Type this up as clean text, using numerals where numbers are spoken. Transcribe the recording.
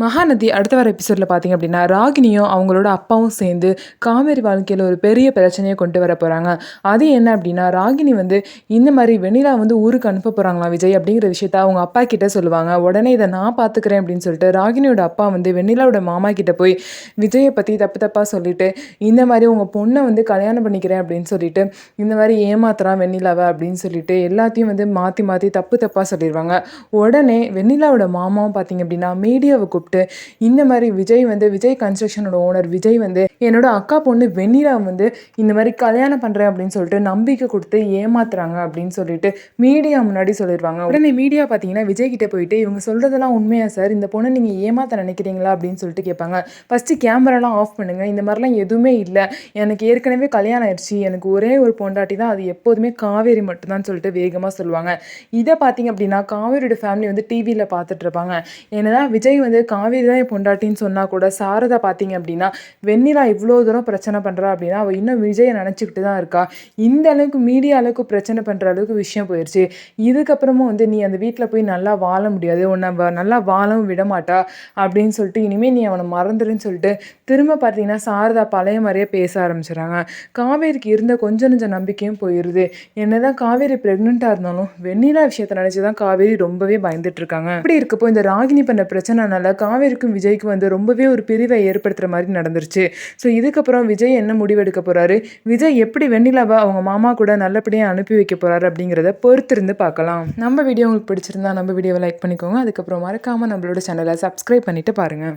மகாநதி அடுத்த வர எபிசோடில் பார்த்தீங்க அப்படின்னா ராகினியும் அவங்களோட அப்பாவும் சேர்ந்து காவேரி வாழ்க்கையில் ஒரு பெரிய பிரச்சனையை கொண்டு வர போகிறாங்க. அது என்ன அப்படின்னா, ராகினி வந்து இந்த மாதிரி வெண்ணிலா வந்து ஊருக்கு அனுப்ப போகிறாங்களா விஜய் அப்படிங்கிற விஷயத்த அவங்க அப்பா கிட்ட சொல்லுவாங்க. உடனே இதை நான் பார்த்துக்கிறேன் அப்படின்னு சொல்லிட்டு ராகினியோட அப்பா வந்து வெண்ணிலாவோட மாமா கிட்ட போய் விஜயை பற்றி தப்பு தப்பாக சொல்லிட்டு இந்த மாதிரி உங்கள் பொண்ணை வந்து கல்யாணம் பண்ணிக்கிறேன் அப்படின்னு சொல்லிட்டு இந்த மாதிரி ஏமாத்துறான் வெண்ணிலாவை அப்படின்னு சொல்லிட்டு எல்லாத்தையும் வந்து மாற்றி மாற்றி தப்பு தப்பாக சொல்லிடுவாங்க. உடனே வெண்ணிலாவோட மாமாவும் பார்த்தீங்க அப்படின்னா மீடியாவை கூப்பிட்டு இந்த மாதிரி விஜய் கன்ஸ்ட்ரக்ஷனோட ஓனர் விஜய் வந்து என்னோட அக்கா பொண்ணு வெண்ணிலா வந்து இந்த மாதிரி கல்யாணம் பண்றேன் அப்படின்னு சொல்லிட்டு நம்பிக்கை கொடுத்து ஏமாத்துறாங்க அப்படின்னு சொல்லிட்டு மீடியா முன்னாடி சொல்லிடுவாங்க. உடனே மீடியா பார்த்தீங்கன்னா விஜய் கிட்ட போயிட்டு இவங்க சொல்றதெல்லாம் உண்மையா சார், இந்த பொண்ணை நீங்க ஏமாத்த நினைக்கிறீங்களா அப்படின்னு சொல்லிட்டு கேட்பாங்க. ஃபர்ஸ்ட் கேமராலாம் ஆஃப் பண்ணுங்க, இந்த மாதிரிலாம் எதுவுமே இல்லை, எனக்கு ஏற்கனவே கல்யாணம் ஆயிடுச்சு, எனக்கு ஒரே ஒரு பொண்டாட்டி தான், அது எப்போதுமே காவேரி மட்டும்தான் சொல்லிட்டு வேகமாக சொல்லுவாங்க. இதை பார்த்தீங்க அப்படின்னா காவேரியோட ஃபேமிலி வந்து டிவியில் பார்த்துட்டு இருப்பாங்க. என்னதான் விஜய் வந்து காவேரி தான் என் பொண்டாட்டின்னு சொன்னால் கூட சாரதா பார்த்தீங்க அப்படின்னா வெண்ணிலா இவ்வளோ தூரம் பிரச்சனை பண்ணுறா அப்படின்னா அவள் இன்னும் விஜயை நினச்சிக்கிட்டு தான் இருக்கா. இந்த அளவுக்கு மீடியா அளவுக்கு பிரச்சனை பண்ணுற அளவுக்கு விஷயம் போயிடுச்சு. இதுக்கப்புறமும் வந்து நீ அந்த வீட்டில் போய் நல்லா வாழ முடியாது, உன்னை நல்லா வாழவும் விட மாட்டா அப்படின்னு சொல்லிட்டு இனிமேல் நீ அவனை மறந்துடுன்னு சொல்லிட்டு திரும்ப பார்த்தீங்கன்னா சாரதா பழைய மாதிரியே பேச ஆரம்பிச்சிடறாங்க. காவேரிக்கு இருந்த கொஞ்சம் நெஞ்ச நம்பிக்கையும் போயிடுது. என்னதான் காவேரி ப்ரெக்னெண்ட்டாக இருந்தாலும் வெண்ணிலா விஷயத்தை நினச்சி தான் காவேரி ரொம்பவே பயந்துட்டு இருக்காங்க. இப்படி இருக்கப்போ இந்த ராகினி பண்ண பிரச்சனைனால காவேரிக்கும் விஜய்க்கும் வந்து ரொம்பவே ஒரு பிரிவை ஏற்படுத்துகிற மாதிரி நடந்துருச்சு. ஸோ இதுக்கப்புறம் விஜய் என்ன முடிவெடுக்க போகிறாரு, விஜய் எப்படி வெண்ணிலாவை அவங்க மாமா கூட நல்லபடியாக அனுப்பி வைக்க போகிறாரு அப்படிங்கிறத பொறுத்திருந்து பார்க்கலாம். நம்ம வீடியோ உங்களுக்கு பிடிச்சிருந்தா நம்ம வீடியோவை லைக் பண்ணிக்கோங்க. அதுக்கப்புறம் மறக்காமல் நம்மளோட சேனலை சப்ஸ்கிரைப் பண்ணிட்டு பாருங்கள்.